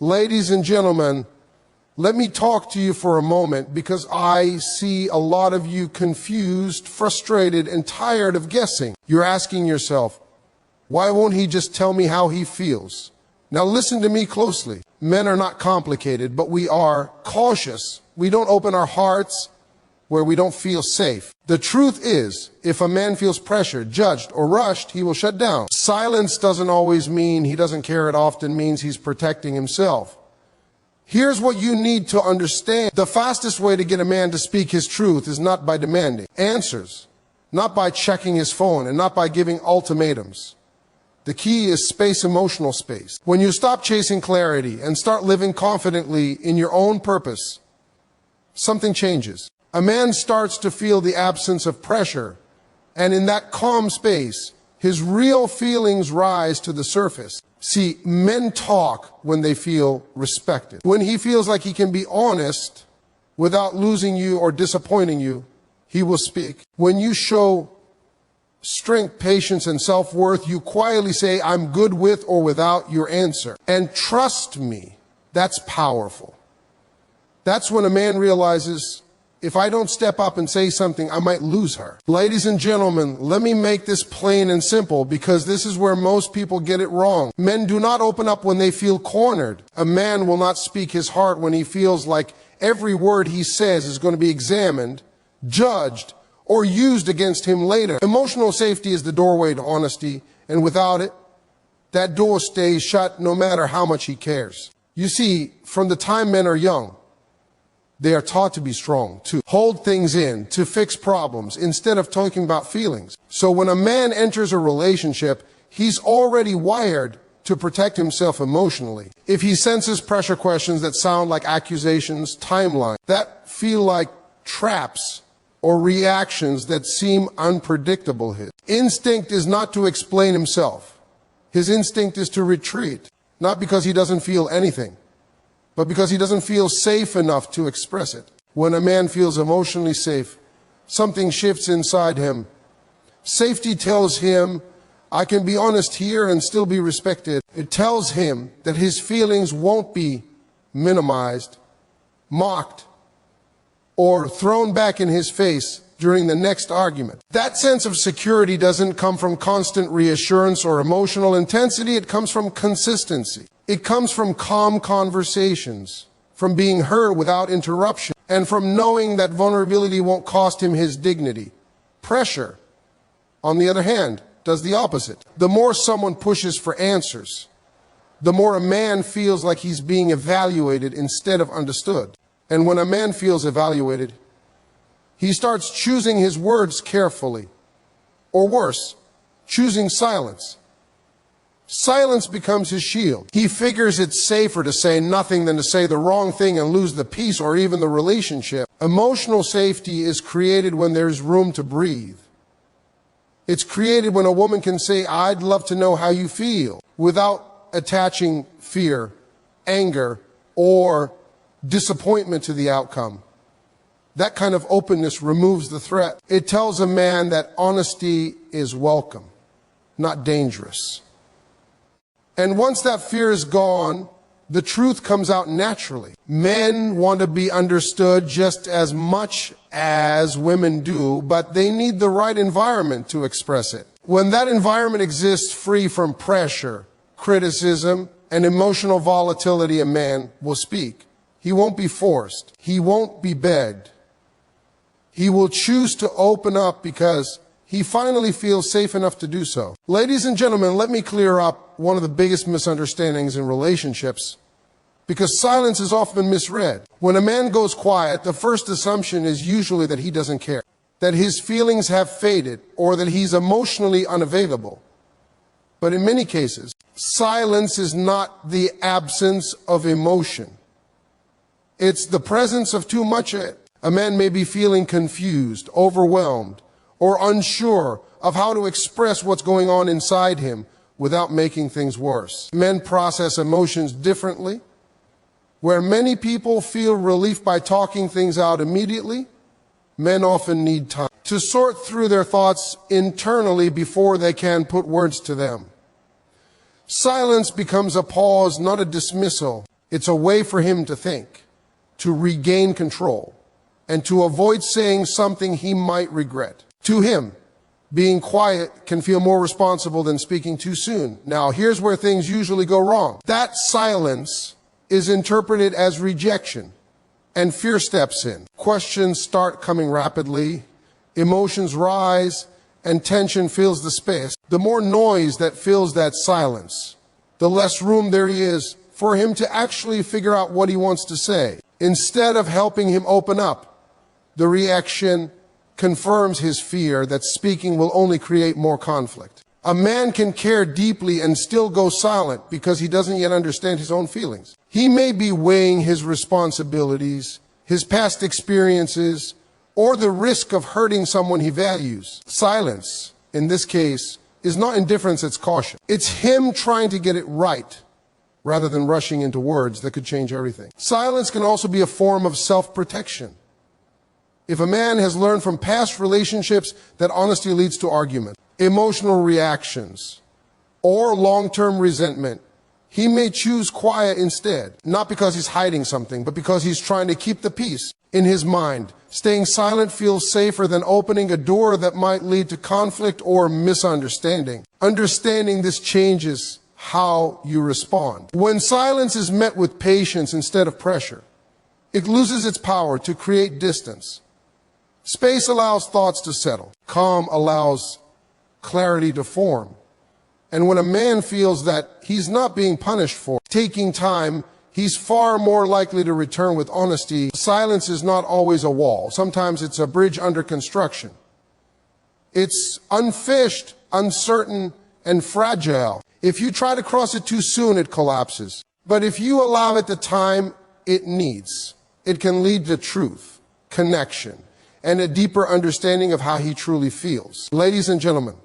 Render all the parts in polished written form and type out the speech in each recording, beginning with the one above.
Ladies and gentlemen, let me talk to you for a moment because I see a lot of you confused, frustrated, and tired of guessing. You're asking yourself, why won't he just tell me how he feels? Now listen to me closely. Men are not complicated, but we are cautious. We don't open our hearts where we don't feel safe. The truth is, if a man feels pressured, judged, or rushed, he will shut down. Silence doesn't always mean he doesn't care. It often means he's protecting himself. Here's what you need to understand. The fastest way to get a man to speak his truth is not by demanding answers, not by checking his phone, and not by giving ultimatums. The key is space, emotional space. When you stop chasing clarity and start living confidently in your own purpose, something changes. A man starts to feel the absence of pressure, and in that calm space, his real feelings rise to the surface. See, men talk when they feel respected. When he feels like he can be honest without losing you or disappointing you, he will speak. When you show strength, patience, and self-worth, you quietly say, I'm good with or without your answer. And trust me, that's powerful. That's when a man realizes, if I don't step up and say something, I might lose her. Ladies and gentlemen, let me make this plain and simple because this is where most people get it wrong. Men do not open up when they feel cornered. A man will not speak his heart when he feels like every word he says is going to be examined, judged, or used against him later. Emotional safety is the doorway to honesty, and without it, that door stays shut no matter how much he cares. You see, from the time men are young, they are taught to be strong, to hold things in, to fix problems, instead of talking about feelings. So when a man enters a relationship, he's already wired to protect himself emotionally. If he senses pressure questions that sound like accusations, timeline, that feel like traps, or reactions that seem unpredictable, his instinct is not to explain himself. His instinct is to retreat, not because he doesn't feel anything, but because he doesn't feel safe enough to express it. When a man feels emotionally safe, something shifts inside him. Safety tells him, I can be honest here and still be respected. It tells him that his feelings won't be minimized, mocked, or thrown back in his face during the next argument. That sense of security doesn't come from constant reassurance or emotional intensity. It comes from consistency. It comes from calm conversations, from being heard without interruption, and from knowing that vulnerability won't cost him his dignity. Pressure, on the other hand, does the opposite. The more someone pushes for answers, the more a man feels like he's being evaluated instead of understood. And when a man feels evaluated, he starts choosing his words carefully. Or worse, choosing silence. Silence becomes his shield. He figures it's safer to say nothing than to say the wrong thing and lose the peace or even the relationship. Emotional safety is created when there's room to breathe. It's created when a woman can say, I'd love to know how you feel, without attaching fear, anger, or disappointment to the outcome. That kind of openness removes the threat. It tells a man that honesty is welcome, not dangerous. And once that fear is gone, the truth comes out naturally. Men want to be understood just as much as women do, but they need the right environment to express it. When that environment exists free from pressure, criticism, and emotional volatility, a man will speak. He won't be forced. He won't be begged. He will choose to open up because he finally feels safe enough to do so. Ladies and gentlemen, let me clear up one of the biggest misunderstandings in relationships, because silence is often misread. When a man goes quiet, the first assumption is usually that he doesn't care, that his feelings have faded, or that he's emotionally unavailable. But in many cases, silence is not the absence of emotion. It's the presence of too much of it. A man may be feeling confused, overwhelmed, or unsure of how to express what's going on inside him without making things worse. Men process emotions differently. Where many people feel relief by talking things out immediately, men often need time to sort through their thoughts internally before they can put words to them. Silence becomes a pause, not a dismissal. It's a way for him to think, to regain control, and to avoid saying something he might regret. To him, being quiet can feel more responsible than speaking too soon. Now, here's where things usually go wrong. That silence is interpreted as rejection, and fear steps in. Questions start coming rapidly, emotions rise, and tension fills the space. The more noise that fills that silence, the less room there is for him to actually figure out what he wants to say. Instead of helping him open up, the reaction confirms his fear that speaking will only create more conflict. A man can care deeply and still go silent because he doesn't yet understand his own feelings. He may be weighing his responsibilities, his past experiences, or the risk of hurting someone he values. Silence, in this case, is not indifference, it's caution. It's him trying to get it right rather than rushing into words that could change everything. Silence can also be a form of self-protection. If a man has learned from past relationships that honesty leads to argument, emotional reactions, or long-term resentment, he may choose quiet instead, not because he's hiding something, but because he's trying to keep the peace in his mind. Staying silent feels safer than opening a door that might lead to conflict or misunderstanding. Understanding this changes how you respond. When silence is met with patience instead of pressure, it loses its power to create distance. Space allows thoughts to settle. Calm allows clarity to form. And when a man feels that he's not being punished for taking time, he's far more likely to return with honesty. Silence is not always a wall. Sometimes it's a bridge under construction. It's unfished, uncertain, and fragile. If you try to cross it too soon, it collapses. But if you allow it the time it needs, it can lead to truth, connection, and a deeper understanding of how he truly feels. Ladies and gentlemen,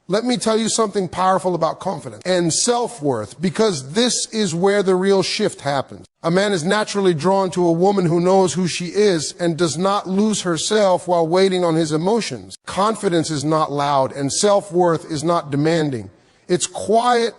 let me tell you something powerful about confidence and self-worth, because this is where the real shift happens. A man is naturally drawn to a woman who knows who she is and does not lose herself while waiting on his emotions. Confidence is not loud, and self-worth is not demanding. It's quiet,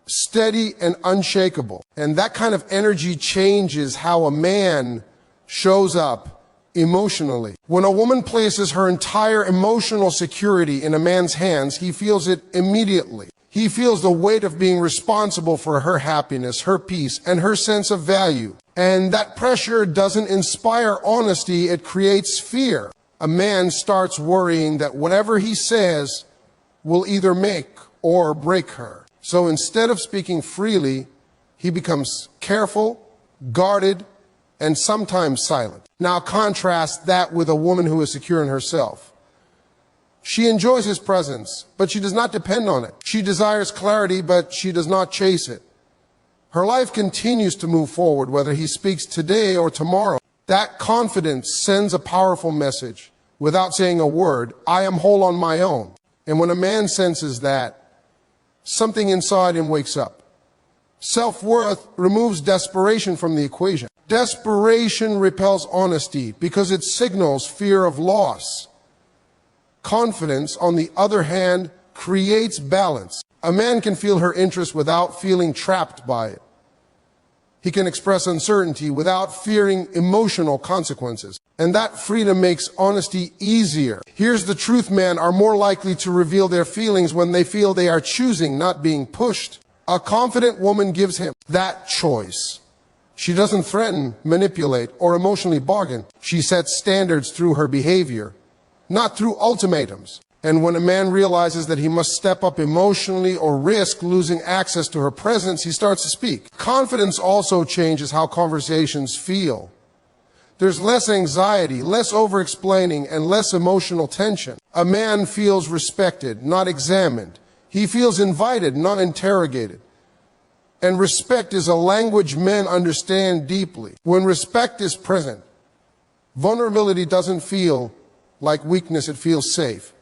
steady, and unshakable. And that kind of energy changes how a man shows up emotionally. When a woman places her entire emotional security in a man's hands, he feels it immediately. He feels the weight of being responsible for her happiness, her peace, and her sense of value. And that pressure doesn't inspire honesty, it creates fear. A man starts worrying that whatever he says will either make or break her. So instead of speaking freely, he becomes careful, guarded, and sometimes silent. Now contrast that with a woman who is secure in herself. She enjoys his presence, but she does not depend on it. She desires clarity, but she does not chase it. Her life continues to move forward, whether he speaks today or tomorrow. That confidence sends a powerful message without saying a word. I am whole on my own. And when a man senses that, something inside him wakes up. Self-worth removes desperation from the equation. Desperation repels honesty because it signals fear of loss. Confidence, on the other hand, creates balance. A man can feel her interest without feeling trapped by it. He can express uncertainty without fearing emotional consequences. And that freedom makes honesty easier. Here's the truth: men are more likely to reveal their feelings when they feel they are choosing, not being pushed. A confident woman gives him that choice. She doesn't threaten, manipulate, or emotionally bargain. She sets standards through her behavior, not through ultimatums. And when a man realizes that he must step up emotionally or risk losing access to her presence, he starts to speak. Confidence also changes how conversations feel. There's less anxiety, less over-explaining, and less emotional tension. A man feels respected, not examined. He feels invited, not interrogated. And respect is a language men understand deeply. When respect is present, vulnerability doesn't feel like weakness, it feels safe.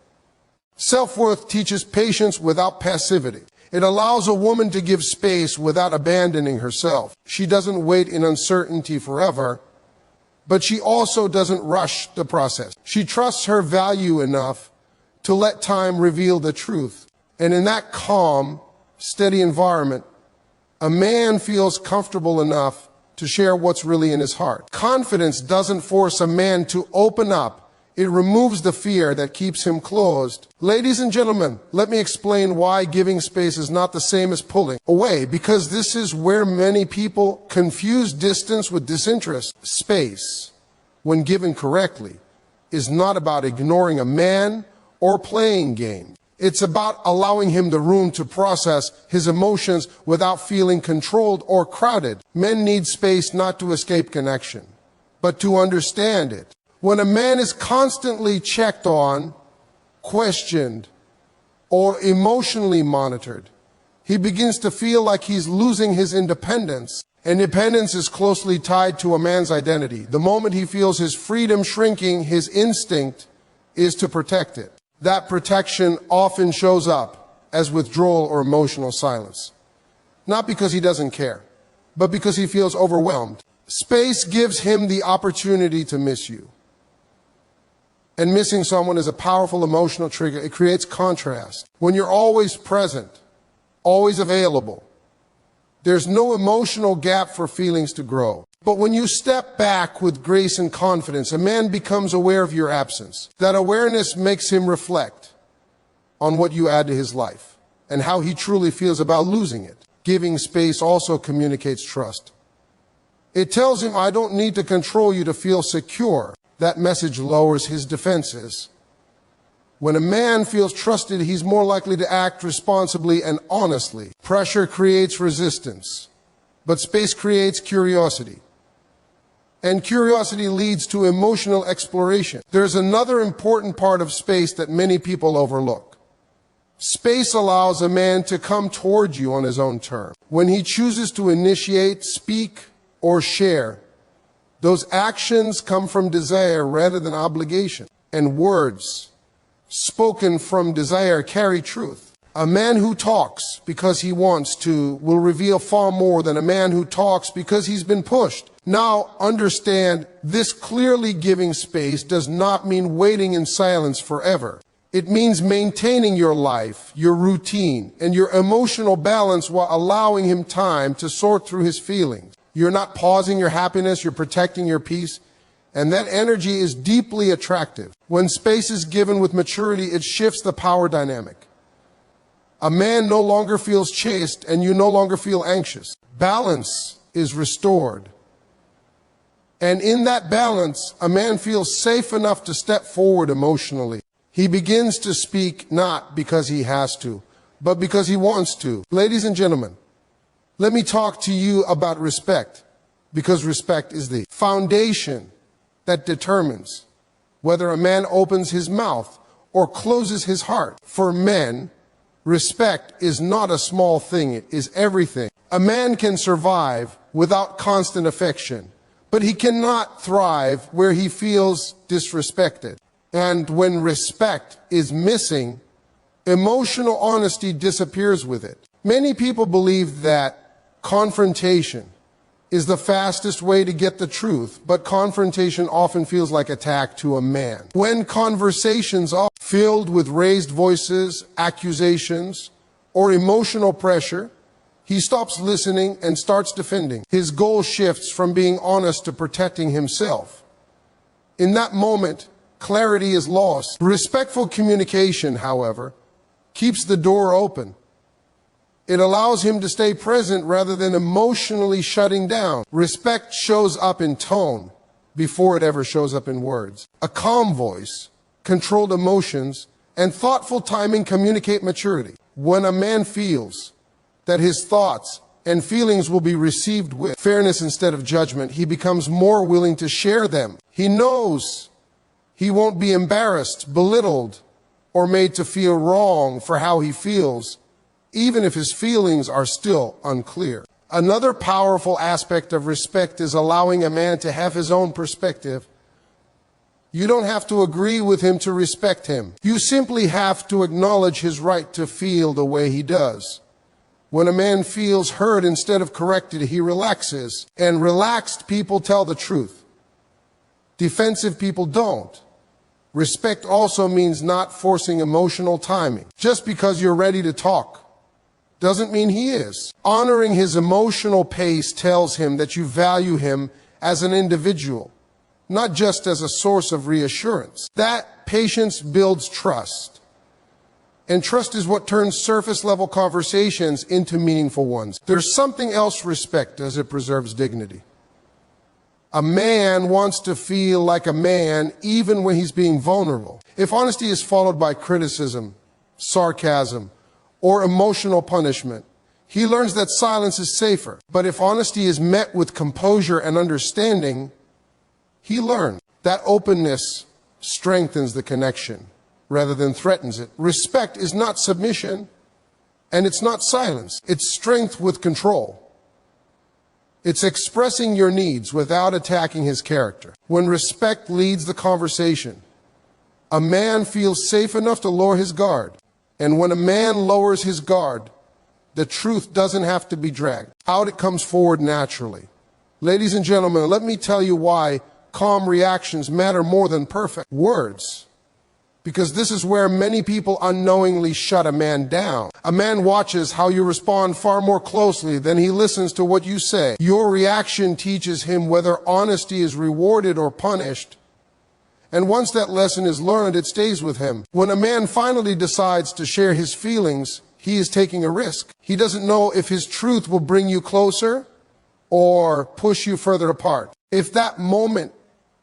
Self-worth teaches patience without passivity. It allows a woman to give space without abandoning herself. She doesn't wait in uncertainty forever, but she also doesn't rush the process. She trusts her value enough to let time reveal the truth. And in that calm, steady environment, A man feels comfortable enough to share what's really in his heart. Confidence doesn't force a man to open up. It removes the fear that keeps him closed. Ladies and gentlemen, let me explain why giving space is not the same as pulling away, because this is where many people confuse distance with disinterest. Space, when given correctly, is not about ignoring a man or playing games. It's about allowing him the room to process his emotions without feeling controlled or crowded. Men need space not to escape connection, but to understand it. When a man is constantly checked on, questioned, or emotionally monitored, he begins to feel like he's losing his independence. Independence is closely tied to a man's identity. The moment he feels his freedom shrinking, his instinct is to protect it. That protection often shows up as withdrawal or emotional silence. Not because he doesn't care, but because he feels overwhelmed. Space gives him the opportunity to miss you. And missing someone is a powerful emotional trigger. It creates contrast. When you're always present, always available, there's no emotional gap for feelings to grow. But when you step back with grace and confidence, a man becomes aware of your absence. That awareness makes him reflect on what you add to his life and how he truly feels about losing it. Giving space also communicates trust. It tells him, I don't need to control you to feel secure. That message lowers his defenses. When a man feels trusted, he's more likely to act responsibly and honestly. Pressure creates resistance, but space creates curiosity. And curiosity leads to emotional exploration. There's another important part of space that many people overlook. Space allows a man to come toward you on his own terms. When he chooses to initiate, speak, or share, those actions come from desire rather than obligation. And words spoken from desire carry truth. A man who talks because he wants to will reveal far more than a man who talks because he's been pushed. Now, understand, this clearly giving space does not mean waiting in silence forever. It means maintaining your life, your routine, and your emotional balance while allowing him time to sort through his feelings. You're not pausing your happiness, you're protecting your peace. And that energy is deeply attractive. When space is given with maturity, it shifts the power dynamic. A man no longer feels chased and you no longer feel anxious. Balance is restored. And in that balance, a man feels safe enough to step forward emotionally. He begins to speak not because he has to, but because he wants to. Ladies and gentlemen, let me talk to you about respect, because respect is the foundation that determines whether a man opens his mouth or closes his heart. For men, respect is not a small thing, it is everything. A man can survive without constant affection, but he cannot thrive where he feels disrespected. And when respect is missing, emotional honesty disappears with it. Many people believe that confrontation is the fastest way to get the truth, but confrontation often feels like attack to a man. When conversations are filled with raised voices, accusations, or emotional pressure, he stops listening and starts defending. His goal shifts from being honest to protecting himself. In that moment, clarity is lost. Respectful communication, however, keeps the door open. It allows him to stay present rather than emotionally shutting down. Respect shows up in tone before it ever shows up in words. A calm voice, controlled emotions, and thoughtful timing communicate maturity. When a man feels that his thoughts and feelings will be received with fairness instead of judgment, he becomes more willing to share them. He knows he won't be embarrassed, belittled, or made to feel wrong for how he feels, even if his feelings are still unclear. Another powerful aspect of respect is allowing a man to have his own perspective. You don't have to agree with him to respect him. You simply have to acknowledge his right to feel the way he does. When a man feels heard instead of corrected, he relaxes. And relaxed people tell the truth. Defensive people don't. Respect also means not forcing emotional timing. Just because you're ready to talk doesn't mean he is. Honoring his emotional pace tells him that you value him as an individual, not just as a source of reassurance. That patience builds trust. And trust is what turns surface-level conversations into meaningful ones. There's something else respect as it preserves dignity. A man wants to feel like a man even when he's being vulnerable. If honesty is followed by criticism, sarcasm, or emotional punishment, he learns that silence is safer. But if honesty is met with composure and understanding, he learns that openness strengthens the connection rather than threatens it. Respect is not submission, and it's not silence. It's strength with control. It's expressing your needs without attacking his character. When respect leads the conversation, a man feels safe enough to lower his guard. And when a man lowers his guard, the truth doesn't have to be dragged out. It comes forward naturally. Ladies and gentlemen, let me tell you why calm reactions matter more than perfect words. Because this is where many people unknowingly shut a man down. A man watches how you respond far more closely than he listens to what you say. Your reaction teaches him whether honesty is rewarded or punished. And once that lesson is learned, it stays with him. When a man finally decides to share his feelings, he is taking a risk. He doesn't know if his truth will bring you closer or push you further apart. If that moment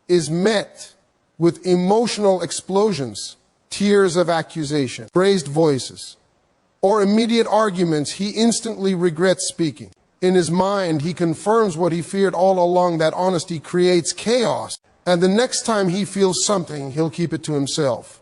is met with emotional explosions, tears of accusation, raised voices, or immediate arguments, he instantly regrets speaking. In his mind, he confirms what he feared all along, that honesty creates chaos. And the next time he feels something, he'll keep it to himself.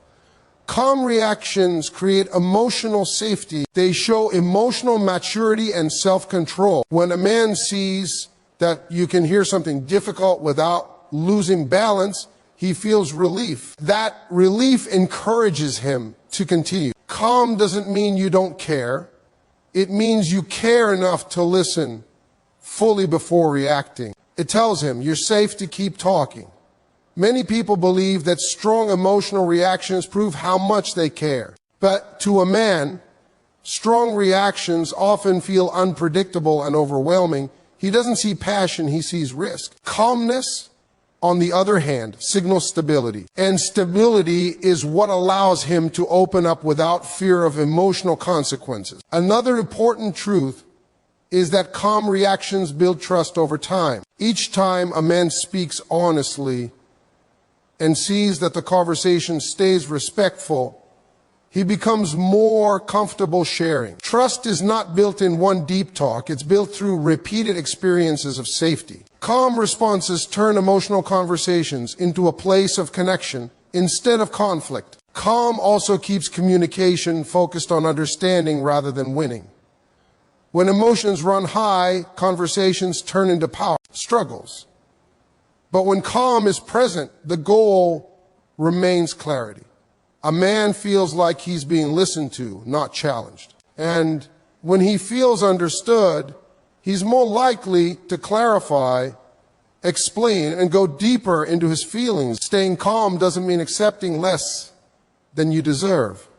Calm reactions create emotional safety. They show emotional maturity and self-control. When a man sees that you can hear something difficult without losing balance, he feels relief. That relief encourages him to continue. Calm doesn't mean you don't care. It means you care enough to listen fully before reacting. It tells him you're safe to keep talking. Many people believe that strong emotional reactions prove how much they care. But to a man, strong reactions often feel unpredictable and overwhelming. He doesn't see passion, he sees risk. Calmness, on the other hand, signals stability. And stability is what allows him to open up without fear of emotional consequences. Another important truth is that calm reactions build trust over time. Each time a man speaks honestly and sees that the conversation stays respectful, he becomes more comfortable sharing. Trust is not built in one deep talk. It's built through repeated experiences of safety. Calm responses turn emotional conversations into a place of connection instead of conflict. Calm also keeps communication focused on understanding rather than winning. When emotions run high, conversations turn into power struggles. But when calm is present, the goal remains clarity. A man feels like he's being listened to, not challenged. And when he feels understood, he's more likely to clarify, explain, and go deeper into his feelings. Staying calm doesn't mean accepting less than you deserve.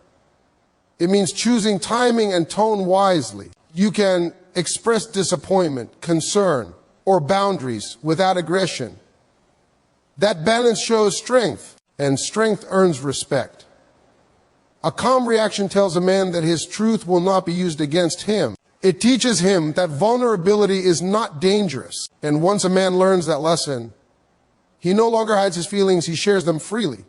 It means choosing timing and tone wisely. You can express disappointment, concern, or boundaries without aggression. That balance shows strength, and strength earns respect. A calm reaction tells a man that his truth will not be used against him. It teaches him that vulnerability is not dangerous. And once a man learns that lesson, he no longer hides his feelings, he shares them freely.